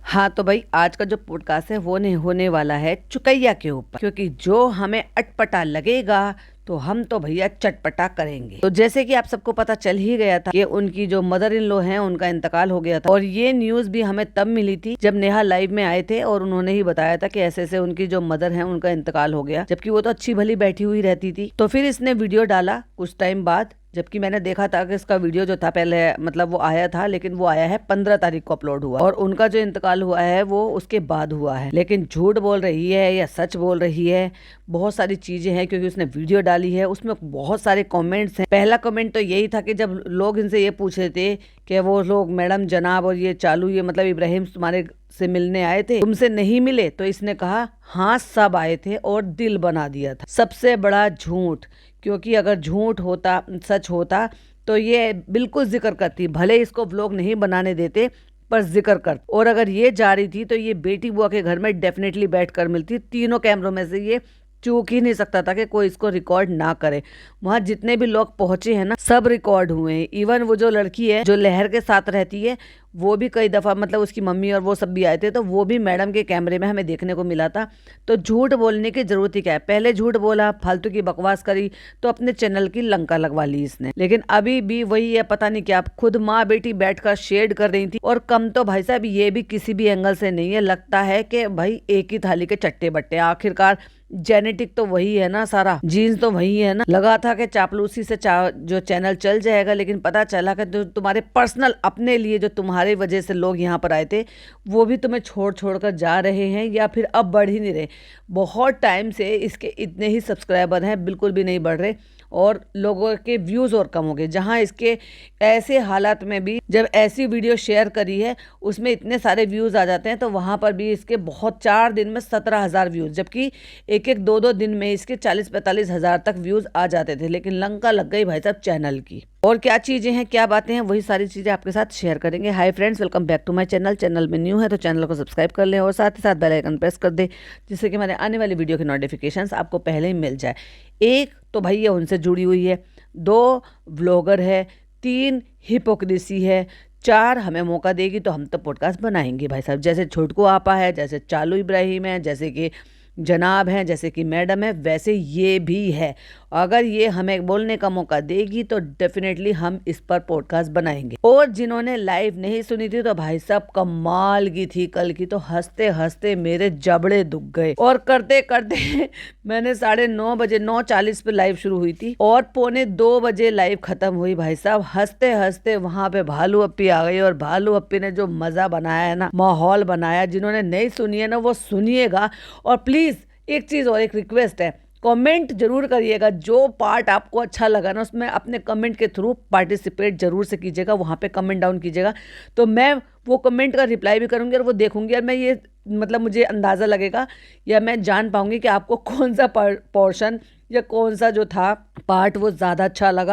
हाँ तो भाई आज का जो पॉडकास्ट है वो नहीं होने वाला है चुकैया के ऊपर, क्योंकि जो हमें अटपटा लगेगा तो हम तो भैया चटपटा करेंगे। तो जैसे कि आप सबको पता चल ही गया था कि उनकी जो मदर इन लॉ हैं उनका इंतकाल हो गया था, और ये न्यूज भी हमें तब मिली थी जब नेहा लाइव में आए थे और उन्होंने ही बताया था कि ऐसे ऐसे उनकी जो मदर है उनका इंतकाल हो गया, जबकि वो तो अच्छी भली बैठी हुई रहती थी। तो फिर इसने वीडियो डाला कुछ टाइम बाद, जबकि मैंने देखा था कि इसका वीडियो जो था पहले मतलब वो आया था, लेकिन वो आया है 15 तारीख को अपलोड हुआ, और उनका जो इंतकाल हुआ है वो उसके बाद हुआ है। लेकिन झूठ बोल रही है या सच बोल रही है, बहुत सारी चीजें हैं, क्योंकि उसने वीडियो डाली है, उसमें बहुत सारे कमेंट्स हैं। पहला कमेंट तो यही था कि जब लोग इनसे ये पूछ रहे थे कि वो लोग मैडम जनाब और ये चालू ये मतलब इब्राहिम तुम्हारे से मिलने आए थे, तुमसे नहीं मिले, तो इसने कहा हाँ सब आए थे और दिल बना दिया था। सबसे बड़ा झूठ, क्योंकि अगर झूठ होता सच होता तो ये बिल्कुल जिक्र करती, भले इसको व्लॉग नहीं बनाने देते पर जिक्र कर। और अगर ये जा रही थी तो ये बेटी बुआ के घर में डेफिनेटली बैठ कर मिलती। तीनों कैमरों में से ये चूक ही नहीं सकता था कि कोई इसको रिकॉर्ड ना करे। वहां जितने भी लोग पहुंचे हैं ना सब रिकॉर्ड हुए हैं। इवन वो जो लड़की है जो लहर के साथ रहती है वो भी कई दफा मतलब उसकी मम्मी और वो सब भी आए थे, तो वो भी मैडम के कैमरे में हमें देखने को मिला था। तो झूठ बोलने की जरूरत ही क्या है, पहले झूठ बोला, फालतू की बकवास करी तो अपने चैनल की लंका लगवा ली इसने। लेकिन अभी भी वही है, पता नहीं क्या, खुद माँ बेटी बैठकर शेड कर रही थी। और कम तो भाई साहब ये भी किसी भी एंगल से नहीं है, लगता है कि भाई एक ही थाली के चट्टे बट्टे। आखिरकार जेनेटिक तो वही है ना, सारा जीन्स तो वही है ना। लगा था कि चापलूसी से जो चैनल चल जाएगा, लेकिन पता चला कि जो तुम्हारे पर्सनल अपने लिए जो तुम्हारे वजह से लोग यहाँ पर आए थे वो भी तुम्हें छोड़ छोड़ कर जा रहे हैं, या फिर अब बढ़ ही नहीं रहे। बहुत टाइम से इसके इतने ही सब्सक्राइबर हैं, बिल्कुल भी नहीं बढ़ रहे, और लोगों के व्यूज़ और कम हो गए। जहाँ इसके ऐसे हालात में भी जब ऐसी वीडियो शेयर करी है उसमें इतने सारे व्यूज़ आ जाते हैं, तो वहाँ पर भी इसके बहुत 4 दिन में 17,000 व्यूज़, जबकि एक एक दो दो दिन में इसके 40-45 हज़ार तक व्यूज़ आ जाते थे। लेकिन लंका लग गई भाई साहब चैनल की। और क्या चीज़ें हैं क्या बातें हैं वही सारी चीज़ें आपके साथ शेयर करेंगे। Hi friends, welcome back to my channel. Channel में न्यू है तो चैनल को सब्सक्राइब कर लें और साथ ही साथ बेल आइकन प्रेस कर दे, जिससे कि हमारे आने वाली वीडियो की नोटिफिकेशंस आपको पहले ही मिल जाए। एक तो भाई ये उनसे जुड़ी हुई है, 2 व्लॉगर है, 3 हिपोक्रेसी है, 4 हमें मौका देगी तो हम तो पॉडकास्ट बनाएंगे भाई साहब। जैसे छोटकू आपा है, जैसे चालू इब्राहिम है, जैसे कि जनाब हैं, जैसे कि मैडम है, वैसे ये भी है। अगर ये हमें बोलने का मौका देगी तो डेफिनेटली हम इस पर पॉडकास्ट बनाएंगे। और जिन्होंने लाइव नहीं सुनी थी तो भाई साहब कमाल की थी कल की, तो हंसते हंसते मेरे जबड़े दुख गए। और करते करते मैंने 9:30 बजे 9:40 पे लाइव शुरू हुई थी और 1:45 बजे लाइव खत्म हुई। भाई साहब हंसते हंसते वहां पे भालू अप्पी आ गई, और भालू अप्पी ने जो मजा बनाया है ना, माहौल बनाया। जिन्होंने नहीं सुनी है ना वो सुनिएगा। और प्लीज एक चीज और एक रिक्वेस्ट है, कमेंट जरूर करिएगा। जो पार्ट आपको अच्छा लगा ना उसमें अपने कमेंट के थ्रू पार्टिसिपेट जरूर से कीजिएगा, वहाँ पे कमेंट डाउन कीजिएगा, तो मैं वो कमेंट का रिप्लाई भी करूँगी और वो देखूंगी, और मैं ये मतलब मुझे अंदाज़ा लगेगा या मैं जान पाऊंगी कि आपको कौन सा पोर्शन या कौन सा जो था पार्ट वो ज़्यादा अच्छा लगा।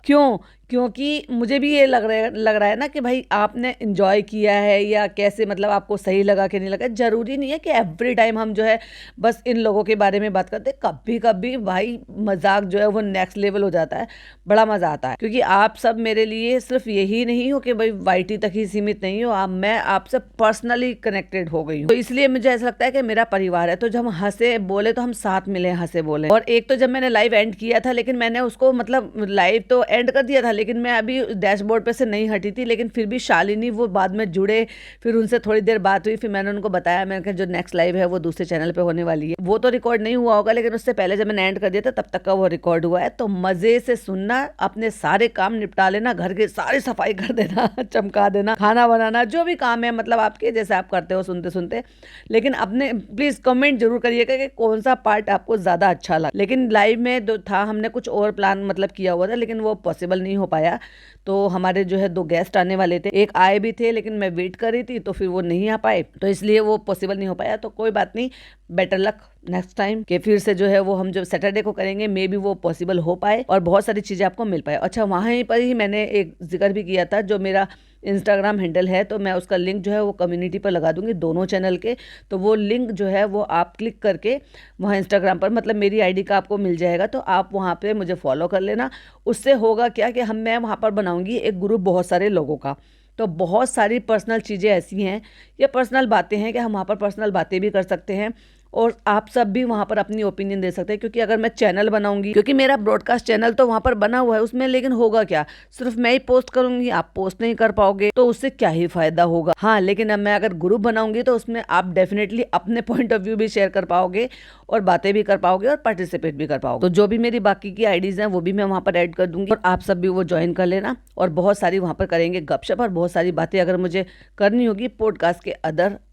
क्योंकि मुझे भी ये लग रहा है ना कि भाई आपने एंजॉय किया है या कैसे, मतलब आपको सही लगा कि नहीं लगा। जरूरी नहीं है कि एवरी टाइम हम जो है बस इन लोगों के बारे में बात करते। कभी कभी भाई मजाक जो है वो नेक्स्ट लेवल हो जाता है, बड़ा मजा आता है। क्योंकि आप सब मेरे लिए सिर्फ यही नहीं हो कि भाई वाईटी तक ही सीमित नहीं हो, मैं आपसे पर्सनली कनेक्टेड हो गई हूँ, तो इसलिए मुझे ऐसा लगता है कि मेरा परिवार है। तो जब हम हंसे बोले तो हम साथ मिले हंसे बोले। और एक तो जब मैंने लाइव एंड किया था, लेकिन मैंने उसको मतलब लाइव तो एंड कर दिया था, लेकिन मैं अभी डैशबोर्ड पे से नहीं हटी थी। लेकिन फिर भी शालिनी वो बाद में जुड़े, फिर उनसे थोड़ी देर बात हुई, फिर मैंने उनको बताया, मैंने कहा जो नेक्स्ट लाइव है वो दूसरे चैनल पे होने वाली है। वो तो रिकॉर्ड नहीं हुआ होगा, लेकिन उससे पहले जब मैंने एंड कर दिया था तब तक का वो रिकॉर्ड हुआ है। तो मजे से सुनना, अपने सारे काम निपटा लेना, घर के सारी सफाई कर देना, चमका देना, खाना बनाना, जो भी काम है मतलब आपके जैसे आप करते हो सुनते सुनते। लेकिन अपने प्लीज कमेंट जरूर करिएगा कि कौन सा पार्ट आपको ज्यादा अच्छा लगा। लेकिन लाइव में जो था हमने कुछ और प्लान मतलब किया हुआ था, लेकिन वो पॉसिबल नहीं हो पाया। तो हमारे जो है 2 गेस्ट आने वाले थे, एक आए भी थे लेकिन मैं वेट कर रही थी, तो फिर वो नहीं आ पाए, तो इसलिए वो पॉसिबल नहीं हो पाया। तो कोई बात नहीं, बेटर लक नेक्स्ट टाइम के फिर से जो है वो हम जो सैटरडे को करेंगे, मे बी वो पॉसिबल हो पाए और बहुत सारी चीज़ें आपको मिल पाए। अच्छा, वहीं पर ही मैंने एक जिक्र भी किया था, जो मेरा इंस्टाग्राम हैंडल है तो मैं उसका लिंक जो है वो कम्युनिटी पर लगा दूंगी दोनों चैनल के। तो वो लिंक जो है वो आप क्लिक करके वहाँ इंस्टाग्राम पर मतलब मेरी आईडी का आपको मिल जाएगा, तो आप वहाँ पे मुझे फॉलो कर लेना। उससे होगा क्या कि मैं वहाँ पर बनाऊंगी एक ग्रुप बहुत सारे लोगों का, तो बहुत सारी पर्सनल चीज़ें ऐसी हैं, ये पर्सनल बातें हैं कि हम वहाँ पर पर्सनल बातें भी कर सकते हैं और आप सब भी वहाँ पर अपनी ओपिनियन दे सकते हैं। क्योंकि अगर मैं चैनल बनाऊंगी, क्योंकि मेरा ब्रॉडकास्ट चैनल तो वहाँ पर बना हुआ है उसमें, लेकिन होगा क्या, सिर्फ मैं ही पोस्ट करूंगी, आप पोस्ट नहीं कर पाओगे, तो उससे क्या ही फायदा होगा। हाँ, लेकिन अब मैं अगर ग्रुप बनाऊंगी तो उसमें आप डेफिनेटली अपने पॉइंट ऑफ व्यू भी शेयर कर पाओगे और बातें भी कर पाओगे और पार्टिसिपेट भी कर पाओगे। तो जो भी मेरी बाकी की आईडीज हैं वो भी मैं वहाँ पर ऐड कर दूंगी और आप सब भी वो ज्वाइन कर लेना और बहुत सारी वहाँ पर करेंगे गपशप और बहुत सारी बातें अगर मुझे करनी होगी पॉडकास्ट के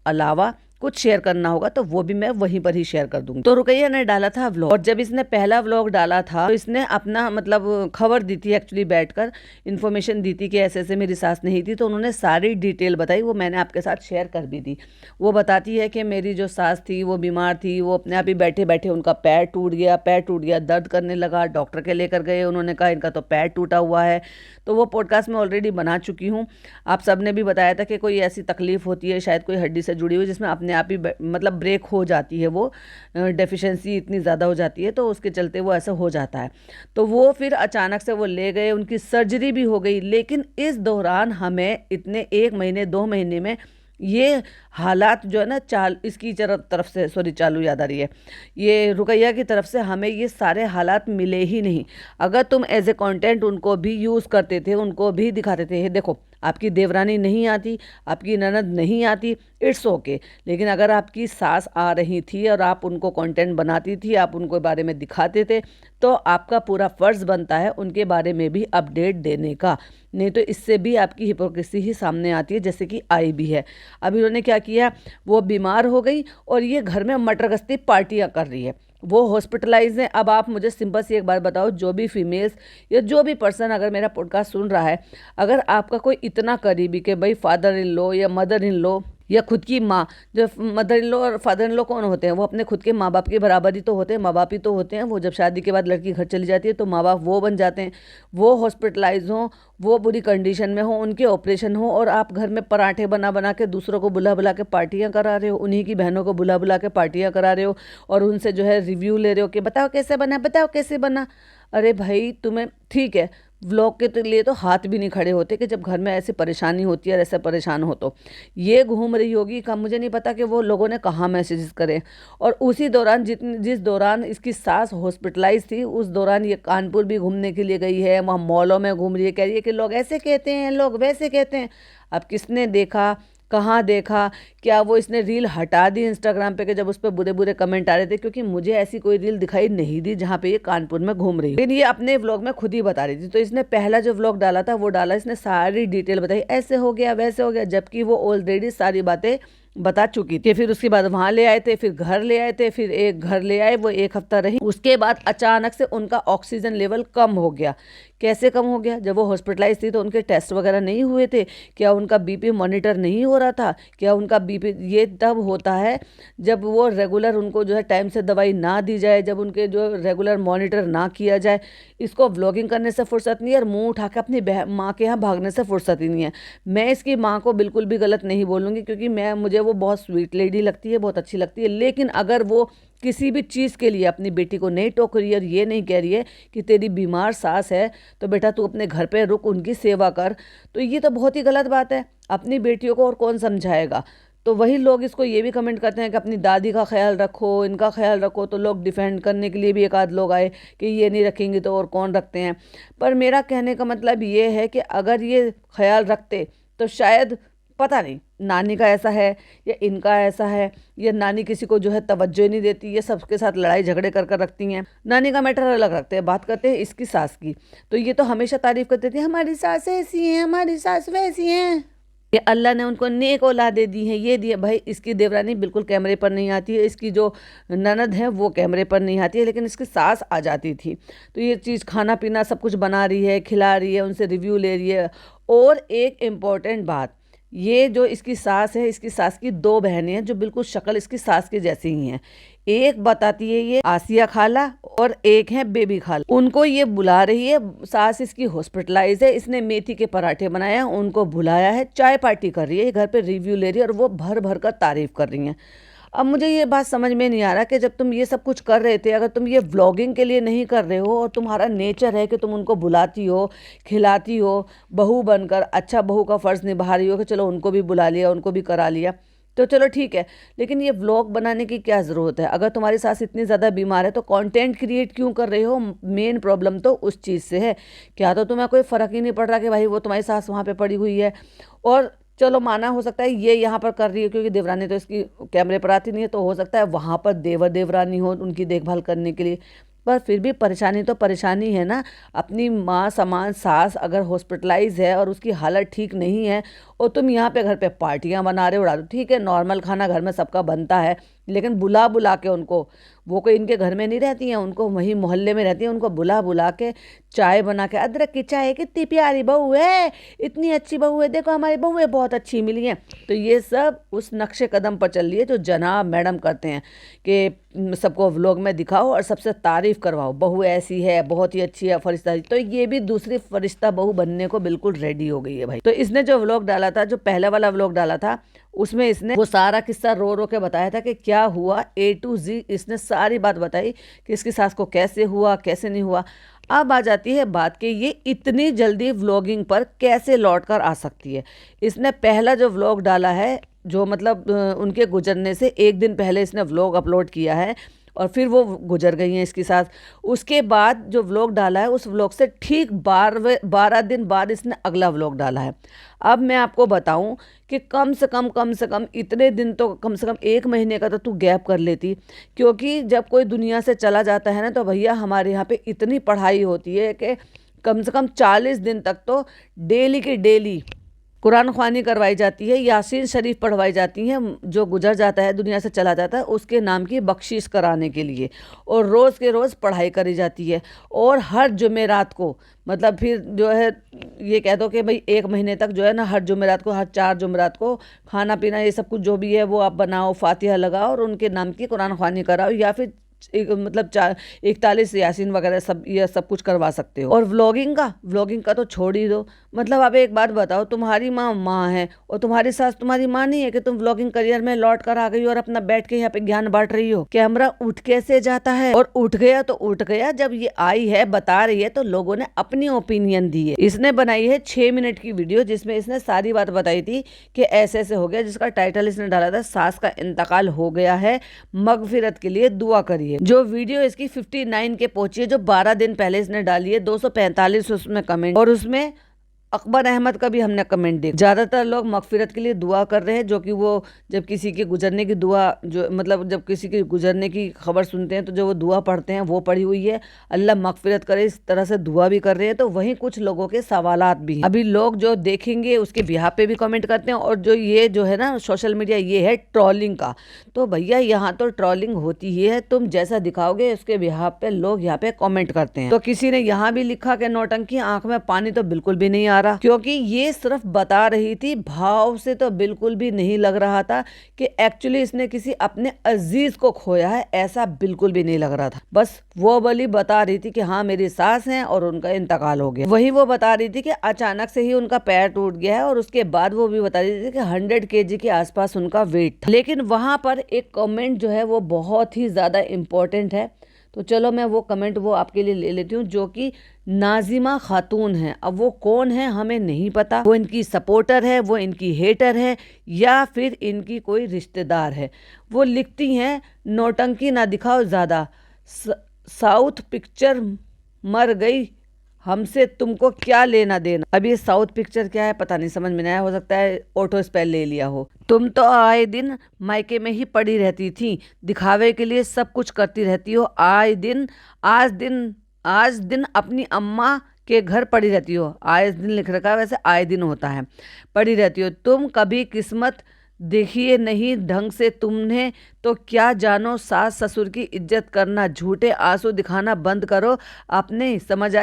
अलावा कुछ शेयर करना होगा तो वो भी मैं वहीं पर ही शेयर कर दूंगी। तो रुकैया ने डाला था व्लॉग और जब इसने पहला व्लॉग डाला था तो इसने अपना मतलब खबर दी थी, एक्चुअली बैठकर इन्फॉर्मेशन दी थी कि ऐसे ऐसे मेरी सास नहीं थी, तो उन्होंने सारी डिटेल बताई, वो मैंने आपके साथ शेयर कर भी दी। वो बताती है कि मेरी जो सास थी वो बीमार थी, वो अपने आप ही बैठे बैठे उनका पैर टूट गया, दर्द करने लगा, डॉक्टर के लेकर गए, उन्होंने कहा इनका तो पैर टूटा हुआ है। तो वो पॉडकास्ट में ऑलरेडी बना चुकी हूँ। आप सब ने भी बताया था कि कोई ऐसी तकलीफ होती है शायद कोई हड्डी से जुड़ी हुई जिसमें अपने आप ही मतलब ब्रेक हो जाती है, वो डेफिशिएंसी इतनी ज़्यादा हो जाती है तो उसके चलते वो ऐसा हो जाता है। तो वो फिर अचानक से वो ले गए, उनकी सर्जरी भी हो गई, लेकिन इस दौरान हमें इतने 1 महीने 2 महीने में ये हालात जो है ना इसकी तरफ से चालू याद आ रही है, ये रुकैया की तरफ से हमें ये सारे हालात मिले ही नहीं। अगर तुम एज ए कंटेंट उनको भी यूज़ करते थे, उनको भी दिखाते थे, देखो आपकी देवरानी नहीं आती, आपकी ननद नहीं आती, इट्स ओके, लेकिन अगर आपकी सास आ रही थी और आप उनको कंटेंट बनाती थी, आप उनको बारे में दिखाते थे, तो आपका पूरा फ़र्ज़ बनता है उनके बारे में भी अपडेट देने का, नहीं तो इससे भी आपकी हिपोक्रेसी ही सामने आती है, जैसे कि आई भी है। अब इन्होंने क्या किया, वो बीमार हो गई और ये घर में मटर गश्ती पार्टियाँ कर रही है, वो हॉस्पिटलाइज हैं। अब आप मुझे सिंपल सी एक बात बताओ, जो भी फीमेल्स या जो भी पर्सन अगर मेरा पॉडकास्ट सुन रहा है, अगर आपका कोई इतना करीबी कि भाई फादर इन लॉ या मदर इन लॉ या खुद की माँ, जो मदर इन लॉ और फादर इन लॉ कौन होते हैं, वो अपने खुद के माँ बाप के बराबर ही तो होते हैं, माँ बाप ही तो होते हैं। वो जब शादी के बाद लड़की घर चली जाती है तो माँ बाप वो बन जाते हैं। वो हॉस्पिटलाइज हों, वो बुरी कंडीशन में हो, उनके ऑपरेशन हो और आप घर में पराठे बना बना के दूसरों को बुला बुला के पार्टियां करा रहे हो, उन्हीं की बहनों को बुला बुला के पार्टियां करा रहे हो और उनसे जो है रिव्यू ले रहे हो कि बताओ कैसे बना, बताओ कैसे बना। अरे भाई तुम्हें ठीक है, व्लॉग के लिए तो हाथ भी नहीं खड़े होते कि जब घर में ऐसी परेशानी होती है और ऐसे परेशान हो तो ये घूम रही होगी का मुझे नहीं पता कि वो लोगों ने कहाँ मैसेजेस करे। और उसी दौरान जिस दौरान इसकी सास हॉस्पिटलाइज थी उस दौरान ये कानपुर भी घूमने के लिए गई है, वहाँ मॉलों में घूम रही है, कह रही है कि लोग ऐसे कहते हैं, लोग वैसे कहते हैं। अब किसने देखा, कहाँ देखा, क्या वो इसने रील हटा दी इंस्टाग्राम पे कि जब उस पर बुरे बुरे कमेंट आ रहे थे, क्योंकि मुझे ऐसी कोई रील दिखाई नहीं दी जहाँ पे ये कानपुर में घूम रही है। लेकिन ये अपने व्लॉग में खुद ही बता रही थी। तो इसने पहला जो व्लॉग डाला था वो डाला, इसने सारी डिटेल बताई, ऐसे हो गया वैसे हो गया, जबकि वो ऑलरेडी सारी बातें बता चुकी थी। फिर उसके बाद वहां ले आए थे, फिर घर ले आए थे, फिर एक घर ले आए, वो 1 हफ्ता रही, उसके बाद अचानक से उनका ऑक्सीजन लेवल कम हो गया। कैसे कम हो गया, जब वो हॉस्पिटलाइज थी तो उनके टेस्ट वगैरह नहीं हुए थे क्या, उनका बीपी मॉनिटर नहीं हो रहा था क्या, उनका बीपी ये तब होता है जब वो रेगुलर उनको जो है टाइम से दवाई ना दी जाए, जब उनके जो रेगुलर मॉनिटर ना किया जाए। इसको व्लॉगिंग करने से फुर्सत नहीं है और मुंह उठा के अपनी माँ के यहाँ भागने से फुर्सत ही नहीं है। मैं इसकी माँ को बिल्कुल भी गलत नहीं बोलूँगी क्योंकि मुझे वो बहुत स्वीट लेडी लगती है, बहुत अच्छी लगती है, लेकिन अगर वो किसी भी चीज़ के लिए अपनी बेटी को नहीं टोक रही है और ये नहीं कह रही है कि तेरी बीमार सास है तो बेटा तू अपने घर पे रुक, उनकी सेवा कर, तो ये तो बहुत ही गलत बात है। अपनी बेटियों को और कौन समझाएगा। तो वही लोग इसको ये भी कमेंट करते हैं कि अपनी दादी का ख्याल रखो, इनका ख्याल रखो, तो लोग डिफेंड करने के लिए भी एक आध लोग आए कि ये नहीं रखेंगे तो और कौन रखते हैं। पर मेरा कहने का मतलब ये है कि अगर ये ख्याल रखते तो शायद पता नहीं नानी का ऐसा है या इनका ऐसा है, या नानी किसी को जो है तवज्जो नहीं देती, ये सबके साथ लड़ाई झगड़े कर कर रखती हैं। नानी का मैटर अलग रखते हैं, बात करते हैं इसकी सास की, तो ये तो हमेशा तारीफ करती थी, हमारी सास ऐसी है, हमारी सास वैसी हैं, ये अल्लाह ने उनको नेक औलादे दी हैं, ये दिए। भाई इसकी देवरानी बिल्कुल कैमरे पर नहीं आती है, इसकी जो ननद है वो कैमरे पर नहीं आती है, लेकिन इसकी सास आ जाती थी। तो ये चीज़ खाना पीना सब कुछ बना रही है, खिला रही है, उनसे रिव्यू ले रही है। और एक इम्पॉर्टेंट बात, ये जो इसकी सास है, इसकी सास की 2 बहनें हैं जो बिल्कुल शक्ल इसकी सास की जैसी ही हैं। एक बताती है ये आसिया खाला और एक है बेबी खाला, उनको ये बुला रही है। सास इसकी हॉस्पिटलाइज है, इसने मेथी के पराठे बनाए हैं, उनको बुलाया है, चाय पार्टी कर रही है, घर पे रिव्यू ले रही है और वो भर भर कर तारीफ कर रही हैं। अब मुझे ये बात समझ में नहीं आ रहा कि जब तुम ये सब कुछ कर रहे थे, अगर तुम ये व्लॉगिंग के लिए नहीं कर रहे हो और तुम्हारा नेचर है कि तुम उनको बुलाती हो, खिलाती हो, बहू बनकर अच्छा बहू का फ़र्ज़ निभा रही हो कि चलो उनको भी बुला लिया, उनको भी करा लिया, तो चलो ठीक है। लेकिन ये व्लॉग बनाने की क्या ज़रूरत है? अगर तुम्हारी सास इतनी ज़्यादा बीमार है तो कंटेंट क्रिएट क्यों कर रहे हो? मेन प्रॉब्लम तो उस चीज़ से है। क्या तो तुम्हें कोई फ़र्क ही नहीं पड़ रहा कि भाई वो तुम्हारी सास वहाँ पे पड़ी हुई है, और चलो माना हो सकता है ये यहाँ पर कर रही है क्योंकि देवरानी तो इसकी कैमरे पर आती नहीं है, तो हो सकता है वहाँ पर देवर देवरानी हो उनकी देखभाल करने के लिए, पर फिर भी परेशानी तो परेशानी है ना। अपनी माँ समान सास अगर हॉस्पिटलाइज है और उसकी हालत ठीक नहीं है और तुम यहाँ पे घर पे पार्टियाँ बना रहे हो, उड़ा दो, ठीक है नॉर्मल खाना घर में सबका बनता है, लेकिन बुला बुला के उनको, वो कोई इनके घर में नहीं रहती हैं, उनको वहीं मोहल्ले में रहती हैं, उनको बुला बुला के चाय बना के, अदरक की चाय, कितनी प्यारी बहू है, इतनी अच्छी बहू है, देखो हमारी बहू है बहुत अच्छी मिली है। तो ये सब उस नक्शे कदम पर चल रही है जो जनाब मैडम करते हैं कि सबको व्लॉग में दिखाओ और सबसे तारीफ़ करवाओ, बहू ऐसी है, बहुत ही अच्छी है, फरिश्ता। तो ये भी दूसरी फरिश्ता बहू बनने को बिल्कुल रेडी हो गई है भाई। तो इसने जो व्लॉग डाला था, जो पहला वाला व्लॉग डाला था, उसमें इसने वो सारा किस्सा रो रो के बताया था कि क्या हुआ, A to Z इसने सारी बात बताई कि इसकी सास को कैसे हुआ, कैसे नहीं हुआ। अब आ जाती है बात कि ये इतनी जल्दी व्लॉगिंग पर कैसे लौट कर आ सकती है। इसने पहला जो व्लॉग डाला है, जो मतलब उनके गुजरने से एक दिन पहले इसने व्लॉग अपलोड किया है और फिर वो गुजर गई हैं इसके साथ। उसके बाद जो व्लॉग डाला है, उस व्लॉग से ठीक 12 दिन बाद इसने अगला व्लॉग डाला है। अब मैं आपको बताऊं कि कम से कम इतने दिन तो कम से कम 1 महीने का तो तू गैप कर लेती, क्योंकि जब कोई दुनिया से चला जाता है ना, तो भैया हमारे यहाँ पे इतनी पढ़ाई होती है कि कम से कम 40 दिन तक तो डेली की डेली कुरान ख्वानी करवाई जाती है, यासीन शरीफ पढ़वाई जाती हैं, जो गुजर जाता है दुनिया से चला जाता है उसके नाम की बख्शिश कराने के लिए, और रोज़ के रोज़ पढ़ाई करी जाती है। और हर जुमेरात को, मतलब फिर जो है ये कह दो कि भाई 1 महीने तक जो है ना, हर जुमेरात को, हर 4 जुमेरात को खाना पीना ये सब कुछ जो भी है वो आप बनाओ, फातिहा लगाओ और उनके नाम की कुरान ख्वानी कराओ, या फिर मतलब 41 यासीन वगैरह सब, ये सब कुछ करवा सकते हो। और व्लॉगिंग का तो छोड़ ही दो। मतलब आप एक बात बताओ, तुम्हारी माँ है और तुम्हारी सास तुम्हारी माँ नहीं है कि तुम व्लॉगिंग करियर में लौट कर आ गई और अपना बैठ के यहाँ पे ज्ञान बांट रही हो। कैमरा उठ कैसे जाता है, और उठ गया तो उठ गया, जब ये आई है बता रही है तो लोगों ने अपनी ओपिनियन दी है। इसने बनाई है 6 मिनट की वीडियो जिसमें इसने सारी बात बताई थी कि ऐसे ऐसे हो गया, जिसका टाइटल इसने डाला था सास का इंतकाल हो गया है, मगफिरत के लिए दुआ करिए। जो वीडियो इसकी 59 के पहुंची है, जो 12 दिन पहले इसने डाली है, 245 उसमें कमेंट, और उसमें अकबर अहमद का भी हमने कमेंट देखा। ज़्यादातर लोग मगफिरत के लिए दुआ कर रहे हैं, जो कि वो जब किसी के गुजरने की दुआ, जो मतलब जब किसी के गुजरने की खबर सुनते हैं तो जो वो दुआ पढ़ते हैं वो पढ़ी हुई है, अल्लाह मगफिरत करे, इस तरह से दुआ भी कर रहे हैं। तो वहीं कुछ लोगों के सवालात भी हैं। अभी लोग जो देखेंगे उसके बिहाफ पे भी कमेंट करते हैं, और जो ये जो है ना सोशल मीडिया, ये है ट्रोलिंग का। तो भैया यहाँ तो ट्रोलिंग होती ही है, तुम जैसा दिखाओगे उसके बिहाफ पे लोग यहाँ पे कॉमेंट करते हैं। तो किसी ने यहाँ भी लिखा कि नौटंकी, आंख में पानी तो बिल्कुल भी नहीं आ रहा, क्योंकि ये सिर्फ बता रही थी, भाव से तो बिल्कुल भी नहीं लग रहा था कि एक्चुअली इसने किसी अपने अजीज को खोया है, ऐसा बिल्कुल भी नहीं लग रहा था। बस वो वाली बता रही थी कि हाँ मेरी सास हैं और उनका इंतकाल हो गया। वही वो बता रही थी कि अचानक से ही उनका पैर टूट गया है, और उसके बाद वो भी बता रही थी कि 100 kg के आसपास उनका वेट था। लेकिन वहां पर एक कमेंट जो है वो बहुत ही ज्यादा इम्पोर्टेंट है, तो चलो मैं वो कमेंट वो आपके लिए ले लेती हूँ, जो कि नाजिमा खातून है। अब वो कौन है हमें नहीं पता, वो इनकी सपोर्टर है, वो इनकी हेटर है, या फिर इनकी कोई रिश्तेदार है। वो लिखती हैं, नौटंकी ना दिखाओ ज़्यादा, साउथ पिक्चर मर गई, हमसे तुमको क्या लेना देना। अब ये साउथ पिक्चर क्या है पता नहीं, समझ में नहीं आया, हो सकता है ऑटो स्पेल ले लिया हो। तुम तो आए दिन मायके में ही पड़ी रहती थी, दिखावे के लिए सब कुछ करती रहती हो, आज दिन अपनी अम्मा के घर पड़ी रहती हो। आए दिन लिख रखा है, वैसे आए दिन होता है, पड़ी रहती हो। तुम कभी किस्मत देखिए नहीं ढंग से तुमने, तो क्या जानो सास ससुर की इज्जत करना, झूठे आंसू दिखाना बंद करो। आपने समझ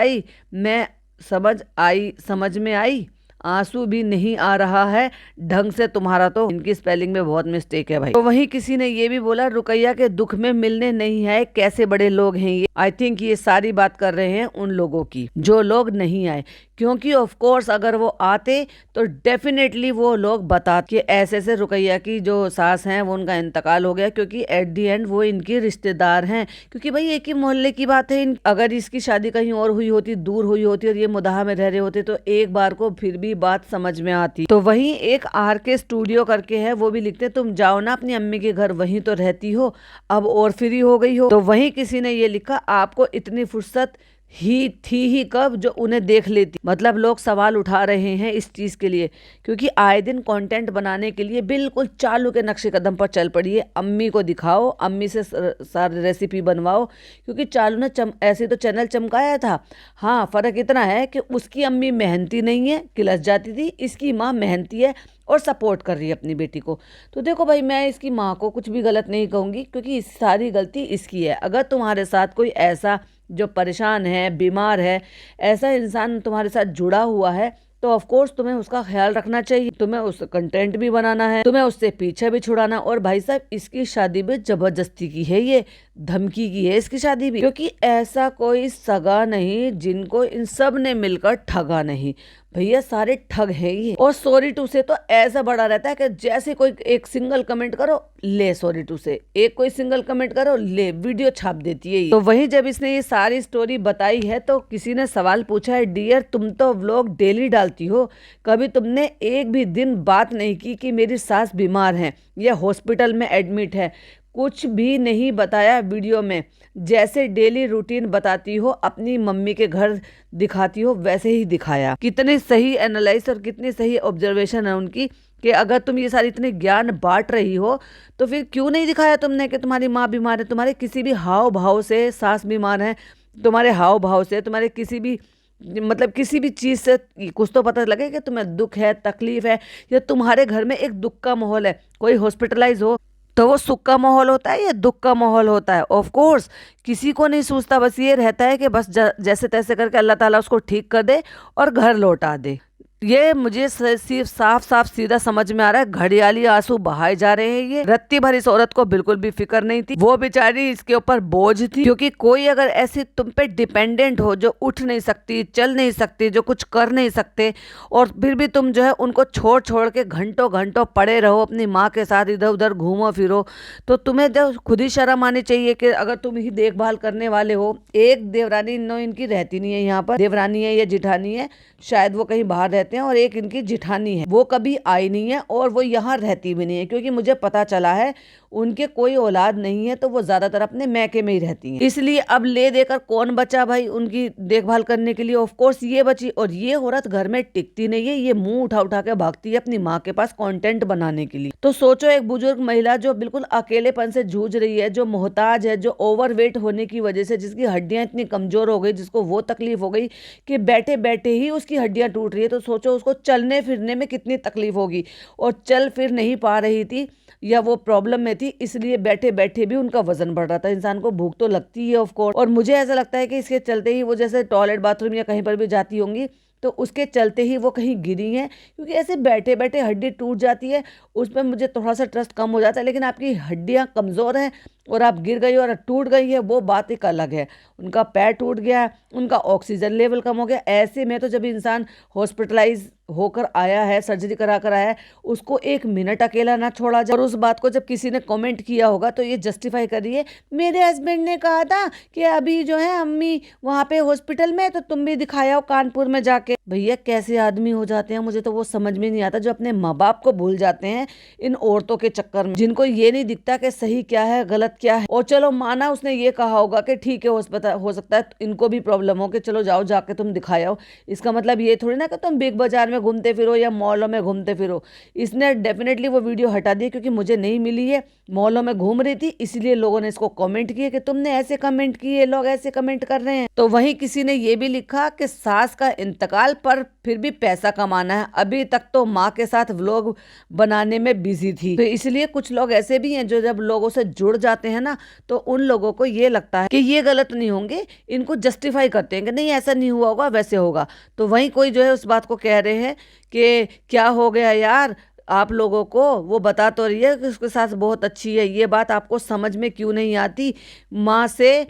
में आई, आंसू भी नहीं आ रहा है ढंग से तुम्हारा, तो इनकी स्पेलिंग में बहुत मिस्टेक है भाई। तो वहीं किसी ने ये भी बोला, रुकैया के दुख में मिलने नहीं आए, कैसे बड़े लोग हैं ये। आई थिंक ये सारी बात कर रहे हैं उन लोगों की जो लोग नहीं आए, क्योंकि ऑफ कोर्स अगर वो आते तो डेफिनेटली वो लोग बताते कि ऐसे ऐसे रुकैया की जो सास हैं वो उनका इंतकाल हो गया, क्योंकि एट दी एंड वो इनके रिश्तेदार हैं। क्योंकि भाई एक ही मोहल्ले की बात है, अगर इसकी शादी कहीं और हुई होती, दूर हुई होती और ये मुदाहा में रह रहे होते तो एक बार को फिर भी बात समझ में आती। तो वहीं एक आर के स्टूडियो करके है, वो भी लिखते तुम जाओ ना अपनी अम्मी के घर, वहीं तो रहती हो, अब और फ्री हो गई हो। तो वहीं किसी ने ये लिखा आपको इतनी फुर्सत ही थी ही कब जो उन्हें देख लेती। मतलब लोग सवाल उठा रहे हैं इस चीज के लिए, क्योंकि आए दिन कंटेंट बनाने के लिए बिल्कुल चालू के नक्शे कदम पर चल पड़ी है। अम्मी को दिखाओ, अम्मी से सारी रेसिपी बनवाओ, क्योंकि चालू ने ऐसे तो चैनल चमकाया था। हाँ, फर्क इतना है कि उसकी अम्मी मेहनती नहीं है, किलस जाती थी, इसकी माँ मेहनती है और सपोर्ट कर रही है अपनी बेटी को। तो देखो भाई, मैं इसकी माँ को कुछ भी गलत नहीं कहूँगी, क्योंकि सारी गलती इसकी है। अगर तुम्हारे साथ कोई ऐसा जो परेशान है, बीमार है, ऐसा इंसान तुम्हारे साथ जुड़ा हुआ है, तो ऑफ कोर्स तुम्हें उसका ख्याल रखना चाहिए, तुम्हें उस कंटेंट भी बनाना है, तुम्हें उससे पीछे भी छुड़ाना। और भाई साहब, इसकी शादी भी जबरदस्ती की है, ये धमकी की है इसकी शादी भी, क्योंकि ऐसा कोई सगा नहीं जिनको इन सब ने मिलकर ठगा नहीं। भैया सारे ठग हैं ये। और सॉरी टू से तो ऐसा बड़ा रहता है कि जैसे कोई एक सिंगल कमेंट करो, ले सॉरी टू से, एक कोई सिंगल कमेंट करो, ले वीडियो छाप देती है ये। तो वहीं जब इसने ये सारी स्टोरी बताई है तो किसी ने सवाल पूछा है, डियर तुम तो व्लॉग डेली डालती हो, कभी तुमने एक भी दिन बात नहीं की कि मेरी सास बीमार है या हॉस्पिटल में एडमिट है? कुछ भी नहीं बताया वीडियो में। जैसे डेली रूटीन बताती हो, अपनी मम्मी के घर दिखाती हो, वैसे ही दिखाया। कितनी सही एनालाइज और कितनी सही ऑब्जर्वेशन है उनकी, कि अगर तुम ये सारी इतने ज्ञान बांट रही हो तो फिर क्यों नहीं दिखाया तुमने कि तुम्हारी माँ बीमार है? तुम्हारे किसी भी हाव भाव से सास बीमार है, तुम्हारे हाव भाव से, तुम्हारे किसी भी मतलब किसी भी चीज़ से कुछ तो पता लगे कि तुम्हें दुख है, तकलीफ है, या तुम्हारे घर में एक दुख का माहौल है, कोई हॉस्पिटलाइज हो तो वो सुख का माहौल होता है या दुख का माहौल होता है? ऑफ कोर्स किसी को नहीं सोचता, बस ये रहता है कि बस जैसे तैसे करके अल्लाह ताला उसको ठीक कर दे और घर लौटा दे। ये मुझे सिर्फ साफ साफ सीधा समझ में आ रहा है, घड़ियाली आंसू बहाए जा रहे हैं। ये रत्ती भर इस औरत को बिल्कुल भी फिक्र नहीं थी, वो बेचारी इसके ऊपर बोझ थी। क्योंकि कोई अगर ऐसी तुम पे डिपेंडेंट हो, जो उठ नहीं सकती, चल नहीं सकती, जो कुछ कर नहीं सकते, और फिर भी तुम जो है उनको छोड़ छोड़ के घंटों घंटों पड़े रहो अपनी माँ के साथ, इधर उधर घूमो फिरो, तो तुम्हें जो खुद ही शर्म आनी चाहिए कि अगर तुम ही देखभाल करने वाले हो। एक देवरानी इनकी रहती नहीं है यहाँ पर, देवरानी है या जिठानी है, शायद वो कहीं बाहर रहते हैं, और एक इनकी जिठानी है, वो कभी आई नहीं है और वो यहाँ रहती भी नहीं है, क्योंकि मुझे पता चला है उनके कोई औलाद नहीं है, तो वो ज्यादातर अपने मैके में ही रहती हैं। इसलिए अब ले देकर कौन बचा भाई उनकी देखभाल करने के लिए? ऑफ कोर्स ये बची। और ये औरत घर में टिकती नहीं है, ये मुंह उठा उठा के भागती है अपनी माँ के पास कंटेंट बनाने के लिए। तो सोचो, एक बुजुर्ग महिला जो बिल्कुल अकेलेपन से जूझ रही है, जो मोहताज है, जो ओवरवेट होने की वजह से जिसकी हड्डियां इतनी कमजोर हो गई, जिसको वो तकलीफ हो गई कि बैठे बैठे ही उसकी हड्डियां टूट रही है, तो सोचो उसको चलने फिरने में कितनी तकलीफ होगी। और चल फिर नहीं पा रही थी, या वो प्रॉब्लम में थी, इसलिए बैठे बैठे भी उनका वजन बढ़ रहा था। इंसान को भूख तो लगती है ऑफ कोर्स, और मुझे ऐसा लगता है कि इसके चलते ही वो जैसे टॉयलेट बाथरूम या कहीं पर भी जाती होंगी, तो उसके चलते ही वो कहीं गिरी हैं, क्योंकि ऐसे बैठे बैठे हड्डी टूट जाती है, उस पर मुझे थोड़ा सा ट्रस्ट कम हो जाता है। लेकिन आपकी हड्डियां कमज़ोर हैं और आप गिर गई और टूट गई है, वो बात एक अलग है। उनका पैर टूट गया, उनका ऑक्सीजन लेवल कम हो गया, ऐसे में तो जब इंसान हॉस्पिटलाइज होकर आया है, सर्जरी करा कर आया है, उसको एक मिनट अकेला ना छोड़ा जाए। और उस बात को जब किसी ने कमेंट किया होगा तो ये जस्टिफाई करिए, मेरे हस्बैंड ने कहा था कि अभी जो है अम्मी वहाँ पे हॉस्पिटल में, तो तुम भी दिखाया हो कानपुर में जाके। भैया कैसे आदमी हो जाते हैं, मुझे तो वो समझ में नहीं आता, जो अपने माँ बाप को भूल जाते हैं इन औरतों के चक्कर में, जिनको ये नहीं दिखता कि सही क्या है गलत क्या है। और चलो माना उसने ये कहा होगा कि ठीक है हो सकता है इनको भी प्रॉब्लम हो, कि चलो जाओ जाके तुम दिखाओ, इसका मतलब ये थोड़ी ना कि तुम बिग बाजार में घूमते फिरो या मॉलों में घूमते फिरो। इसने डेफिनेटली वो वीडियो हटा दी, क्योंकि मुझे नहीं मिली है, मॉलों में घूम रही थी, इसलिए लोगों ने इसको कमेंट किए कि तुमने ऐसे कमेंट किए, लोग ऐसे कमेंट कर रहे हैं। तो वहीं किसी ने ये भी लिखा कि सास का इंतकाल पर फिर भी पैसा कमाना है, अभी तक तो माँ के साथ व्लॉग बनाने में बिजी थी। तो इसलिए कुछ लोग ऐसे भी हैं जो जब लोगों से जुड़ जाते हैं ना, तो उन लोगों को ये लगता है कि ये गलत नहीं होंगे, इनको जस्टिफाई करते हैं कि नहीं ऐसा नहीं हुआ होगा, वैसे होगा। तो वहीं कोई जो है उस बात को कह रहे हैं कि क्या हो गया यार आप लोगों को, वो बता तो रही है कि उसके साथ बहुत अच्छी है, ये बात आपको समझ में क्यों नहीं आती? माँ से